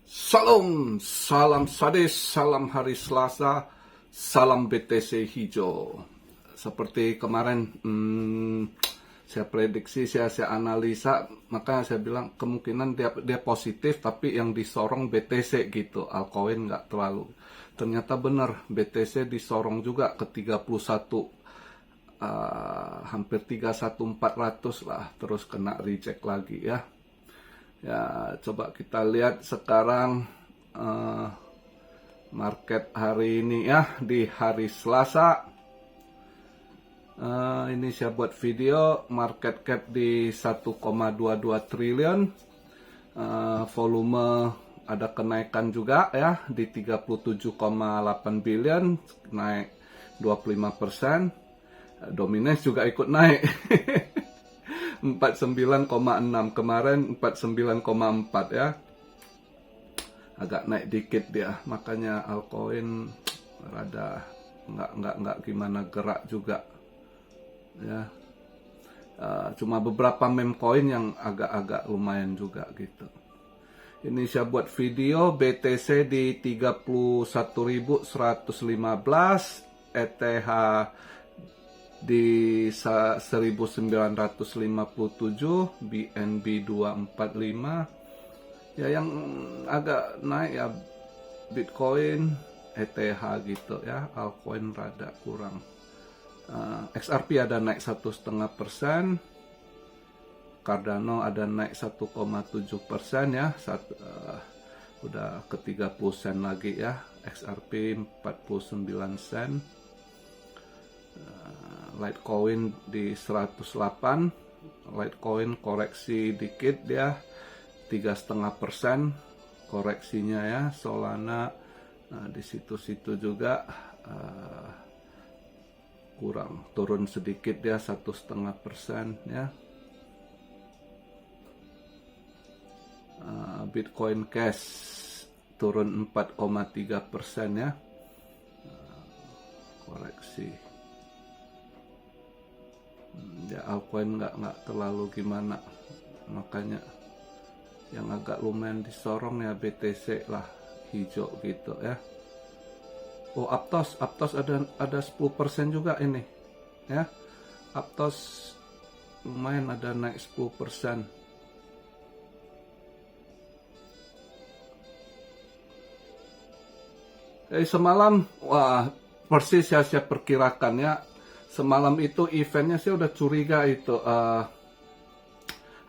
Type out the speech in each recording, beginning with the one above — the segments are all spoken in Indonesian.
Salam sadis, salam hari Selasa, salam BTC hijau. Seperti kemarin saya prediksi, saya analisa, maka saya bilang kemungkinan dia positif, tapi yang disorong BTC gitu, altcoin nggak terlalu. Ternyata benar, BTC disorong juga ke 31, hampir 31.400 lah, terus kena reject lagi ya. Ya, coba kita lihat sekarang market hari ini ya, di hari Selasa. Ini saya buat video, market cap di 1,22 triliun. Volume ada kenaikan juga ya, di 37,8 billion, naik 25%. Dominance juga ikut naik. 49,6, kemarin 49,4 ya, agak naik dikit dia, makanya altcoin rada nggak gimana gerak juga ya. Cuma beberapa meme coin yang agak lumayan juga gitu. Ini saya buat video BTC di 31.115, ETH di 1957, BNB 245 ya. Yang agak naik ya Bitcoin, ETH gitu ya. Altcoin rada kurang. XRP ada naik 1,5%, Cardano ada naik 1,7% ya. Udah ke 30 sen lagi ya. XRP 49 sen. Litecoin di 108, Litecoin koreksi dikit dia 3,5% koreksinya ya. Solana di situ-situ juga kurang, turun sedikit dia 1,5% ya. Bitcoin Cash turun 4,3% ya, koreksi. Ya, altcoin nggak terlalu gimana, makanya yang agak lumayan disorong ya BTC lah, hijau gitu ya. Oh, Aptos ada 10% juga ini ya. Aptos lumayan ada naik 10%. Semalam wah persis saya perkirakan ya. Semalam itu eventnya saya udah curiga itu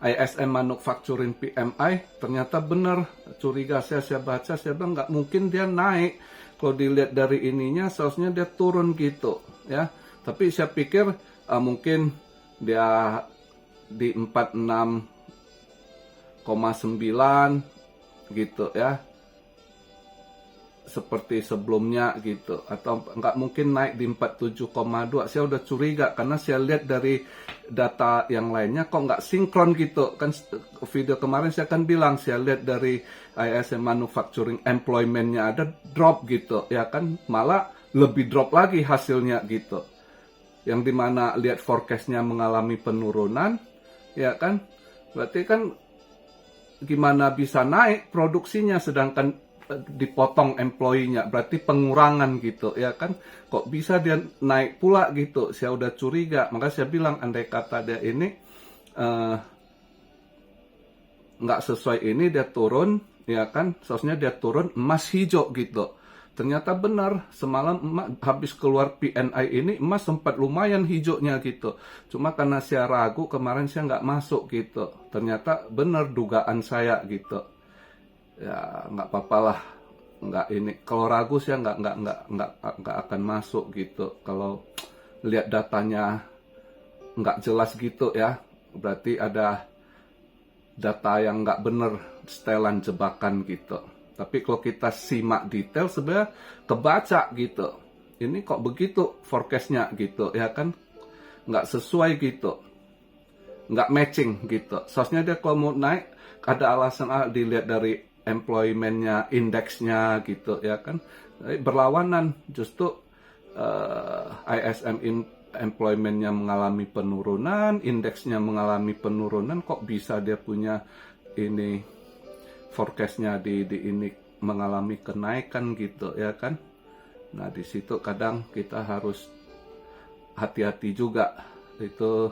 ISM Manufacturing PMI, ternyata benar curiga saya baca, saya bilang nggak mungkin dia naik, kalau dilihat dari ininya seharusnya dia turun gitu ya. Tapi saya pikir mungkin dia di 46,9 gitu ya, seperti sebelumnya gitu, atau nggak mungkin naik di 47,2. Saya udah curiga karena saya lihat dari data yang lainnya kok nggak sinkron gitu kan. Video kemarin saya kan bilang saya lihat dari ISM Manufacturing Employment-nya ada drop gitu ya kan, malah lebih drop lagi hasilnya gitu, yang dimana lihat forecast-nya mengalami penurunan ya kan. Berarti kan gimana bisa naik produksinya sedangkan dipotong employee-nya, berarti pengurangan gitu ya kan. Kok bisa dia naik pula gitu, saya udah curiga. Maka saya bilang andai kata dia ini nggak sesuai ini, dia turun ya kan, seharusnya dia turun emas hijau gitu. Ternyata benar, semalam habis keluar PNI ini emas sempat lumayan hijaunya gitu. Cuma karena saya ragu kemarin saya nggak masuk gitu. Ternyata benar dugaan saya gitu. Ya nggak apa-apa lah, nggak ini, kalau ragu saya nggak akan masuk gitu. Kalau lihat datanya nggak jelas gitu ya, berarti ada data yang nggak bener, setelan jebakan gitu. Tapi kalau kita simak detail sebenarnya kebaca gitu, ini kok begitu forecastnya gitu ya kan, nggak sesuai gitu, nggak matching gitu. Seharusnya dia kalau mau naik ada alasan dilihat dari employment-nya, indeksnya gitu ya kan. Berlawanan, justru ISM employment-nya mengalami penurunan, indeksnya mengalami penurunan. Kok bisa dia punya ini forecastnya di ini mengalami kenaikan gitu ya kan. Nah di situ kadang kita harus hati-hati juga, itu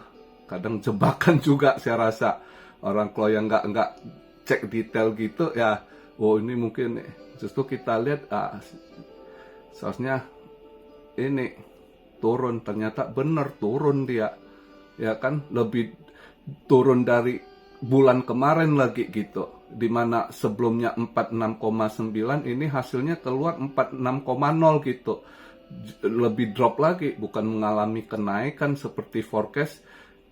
kadang jebakan juga saya rasa orang kalau yang nggak cek detail gitu ya. Oh ini mungkin justru kita lihat seharusnya ini turun, ternyata bener turun dia ya kan, lebih turun dari bulan kemarin lagi gitu, dimana sebelumnya 46,9 ini hasilnya keluar 46,0 gitu, lebih drop lagi, bukan mengalami kenaikan seperti forecast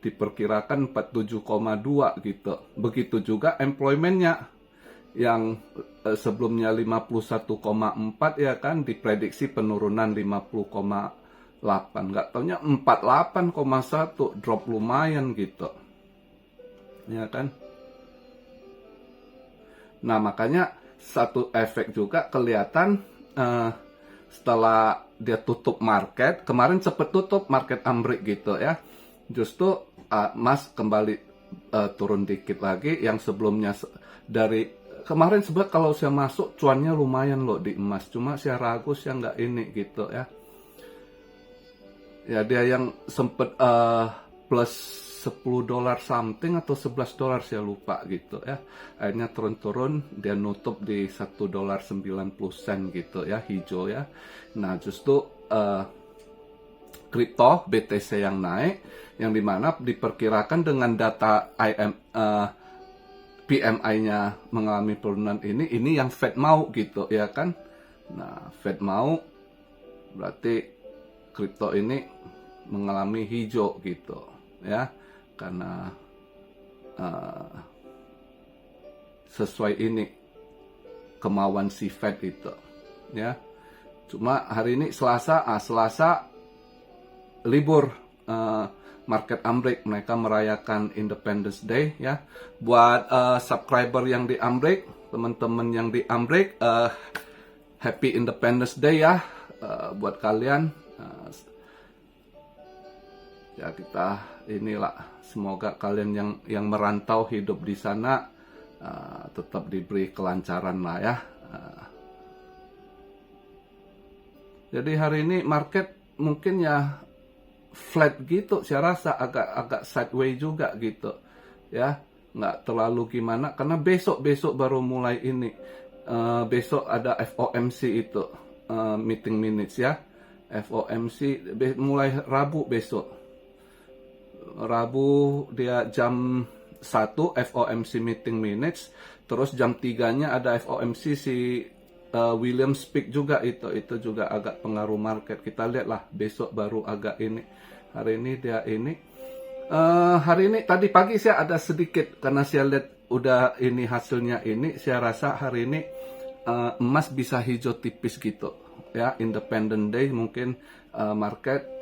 diperkirakan 47,2 gitu. Begitu juga employment-nya yang sebelumnya 51,4 ya kan, diprediksi penurunan 50,8, nggak taunya 48,1, drop lumayan gitu ya kan. Nah makanya satu efek juga kelihatan setelah dia tutup market kemarin, cepet tutup market Amrik gitu ya, justru emas kembali turun dikit lagi. Yang sebelumnya dari kemarin sebenarnya kalau saya masuk cuannya lumayan loh di emas, cuma saya ragu saya nggak ini gitu ya. Ya dia yang sempet plus $10 something atau $11 saya lupa gitu ya. Akhirnya turun-turun, dia nutup di $1.90 gitu ya, hijau ya. Nah justru kripto BTC yang naik, yang dimana diperkirakan dengan data PMI-nya mengalami penurunan ini yang Fed mau gitu ya kan. Nah Fed mau berarti kripto ini mengalami hijau gitu ya, karena sesuai ini kemauan si Fed itu ya. Cuma hari ini Selasa libur market Amrik, mereka merayakan Independence Day ya. Buat subscriber yang di Amrik, teman-teman yang di Amrik, Happy Independence Day ya buat kalian. Ya kita inilah, semoga kalian yang merantau hidup di sana tetap diberi kelancaran lah ya. Jadi hari ini market mungkin ya flat gitu, saya rasa agak sideways juga gitu ya, nggak terlalu gimana karena besok baru mulai ini. Besok ada FOMC itu meeting minutes ya. FOMC mulai Rabu besok. Rabu dia jam 1 FOMC meeting minutes, terus jam 3-nya ada FOMC si William speak juga, itu juga agak pengaruh market. Kita lihatlah besok baru agak ini. Hari ini dia ini hari ini tadi pagi saya ada sedikit, karena saya lihat udah ini hasilnya ini, saya rasa hari ini emas bisa hijau tipis gitu ya. Independent Day mungkin market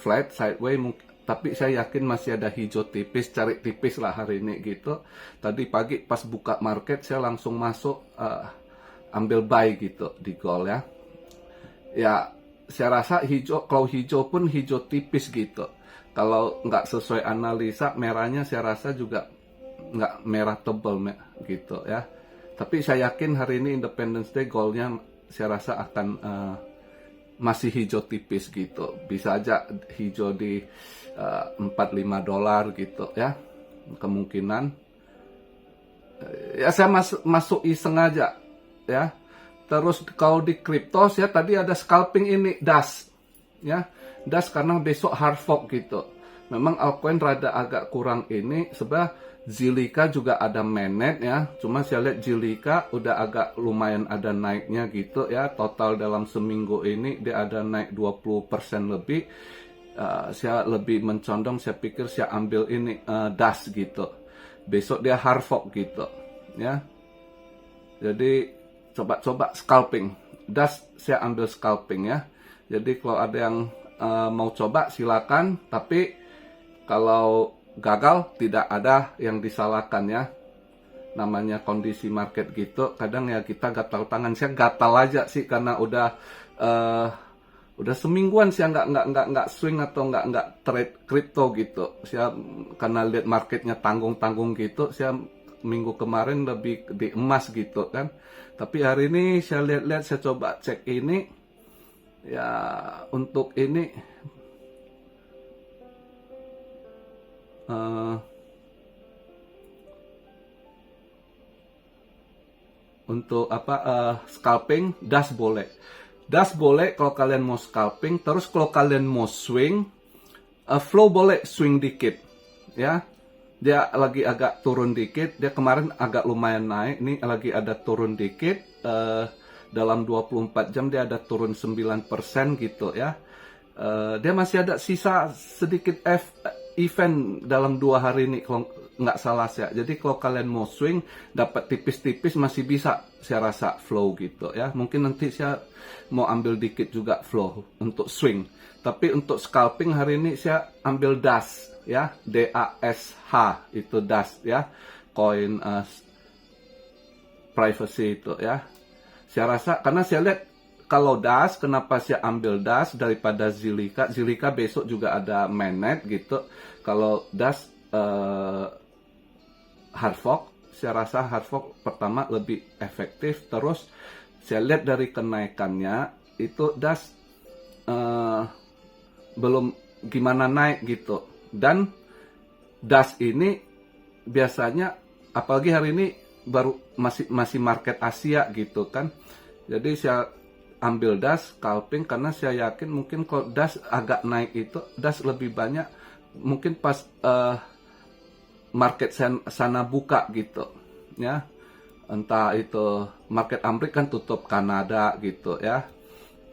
flat sideways mungkin, tapi saya yakin masih ada hijau tipis, cari tipis lah hari ini gitu. Tadi pagi pas buka market saya langsung masuk ambil buy gitu di gold ya. Ya saya rasa hijau, kalau hijau pun hijau tipis gitu. Kalau nggak sesuai analisa merahnya saya rasa juga nggak merah tebal gitu ya. Tapi saya yakin hari ini Independence Day goldnya saya rasa akan masih hijau tipis gitu. Bisa aja hijau di $45 gitu ya, kemungkinan. Ya saya masuk iseng aja ya. Terus kalau di kripto saya tadi ada scalping ini DAS ya. DAS karena besok hard fork gitu. Memang altcoin rada agak kurang ini. Sebenarnya Zilliqa juga ada mainnet ya. Cuma saya lihat Zilliqa udah agak lumayan ada naiknya gitu ya. Total dalam seminggu ini dia ada naik 20% lebih. Saya lebih mencondong, saya pikir saya ambil ini DAS gitu. Besok dia hard fork gitu ya. Jadi coba scalping. DAS saya ambil scalping ya. Jadi kalau ada yang mau coba silakan, tapi kalau gagal tidak ada yang disalahkan ya. Namanya kondisi market gitu, kadang ya kita gatal tangan. Saya gatal aja sih karena udah semingguan saya nggak swing atau nggak trade kripto gitu. Saya karena lihat marketnya tanggung gitu, saya minggu kemarin lebih di emas gitu kan. Tapi hari ini saya lihat-lihat, saya coba cek ini ya, untuk ini untuk scalping, das boleh. Das boleh kalau kalian mau scalping. Terus kalau kalian mau swing, flow boleh swing dikit. Ya, dia lagi agak turun dikit. Dia kemarin agak lumayan naik. Ini lagi ada turun dikit. Dalam 24 jam dia ada turun 9% gitu ya. Dia masih ada sisa sedikit event dalam 2 hari ini kalau nggak salah saya. Jadi kalau kalian mau swing dapat tipis-tipis masih bisa saya rasa flow gitu ya. Mungkin nanti saya mau ambil dikit juga flow untuk swing. Tapi untuk scalping hari ini saya ambil DAS ya, DASH itu DAS ya, koin privacy itu ya. Saya rasa karena saya lihat kalau DAS, kenapa saya ambil DAS daripada Zilliqa? Zilliqa besok juga ada mainnet gitu. Kalau DAS hard fork, saya rasa hard fork pertama lebih efektif. Terus saya lihat dari kenaikannya itu DAS belum gimana naik gitu. Dan DAS ini biasanya apalagi hari ini baru masih market Asia gitu kan. Jadi saya ambil DAS scalping karena saya yakin mungkin kalau DAS agak naik itu DAS lebih banyak mungkin pas market sana buka gitu ya, entah itu market Amerika kan tutup, Kanada gitu ya,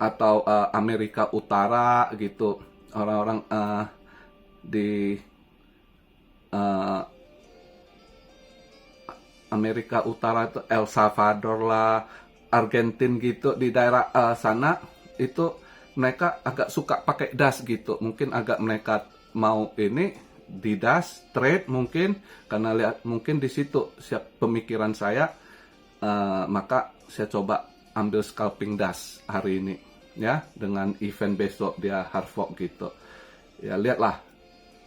atau Amerika Utara gitu, orang-orang di Amerika Utara itu El Salvador lah, Argentina gitu, di daerah sana itu mereka agak suka pakai DAS gitu. Mungkin agak mereka mau ini di DAS trade mungkin karena lihat mungkin di situ pemikiran saya, maka saya coba ambil scalping DAS hari ini ya, dengan event besok dia hard fork gitu. Ya lihatlah,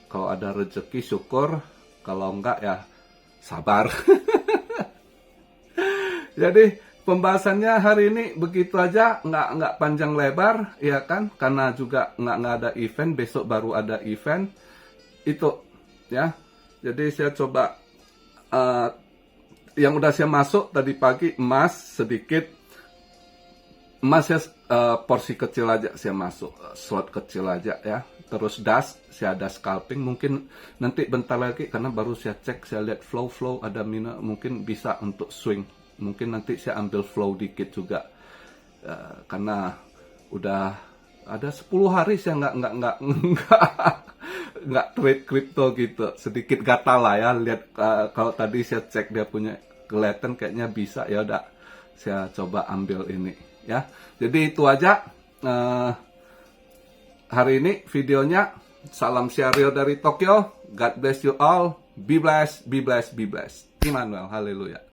kalau ada rezeki syukur, kalau enggak ya sabar. Jadi pembahasannya hari ini begitu aja, nggak panjang lebar, ya kan? Karena juga nggak ada event, besok baru ada event itu, ya. Jadi saya coba yang udah saya masuk tadi pagi emas sedikit, emas saya porsi kecil aja saya masuk, slot kecil aja ya. Terus DAS saya ada scalping, mungkin nanti bentar lagi karena baru saya cek, saya lihat flow ada minus, mungkin bisa untuk swing. Mungkin nanti saya ambil flow dikit juga, karena udah ada 10 hari saya nggak trade crypto gitu, sedikit gatal lah ya. Lihat kalau tadi saya cek dia punya kelihatan kayaknya bisa, ya udah saya coba ambil ini ya. Jadi itu aja hari ini videonya. Salam Syario dari Tokyo. God bless you all. Be blessed, be blessed, be blessed. Immanuel, haleluya.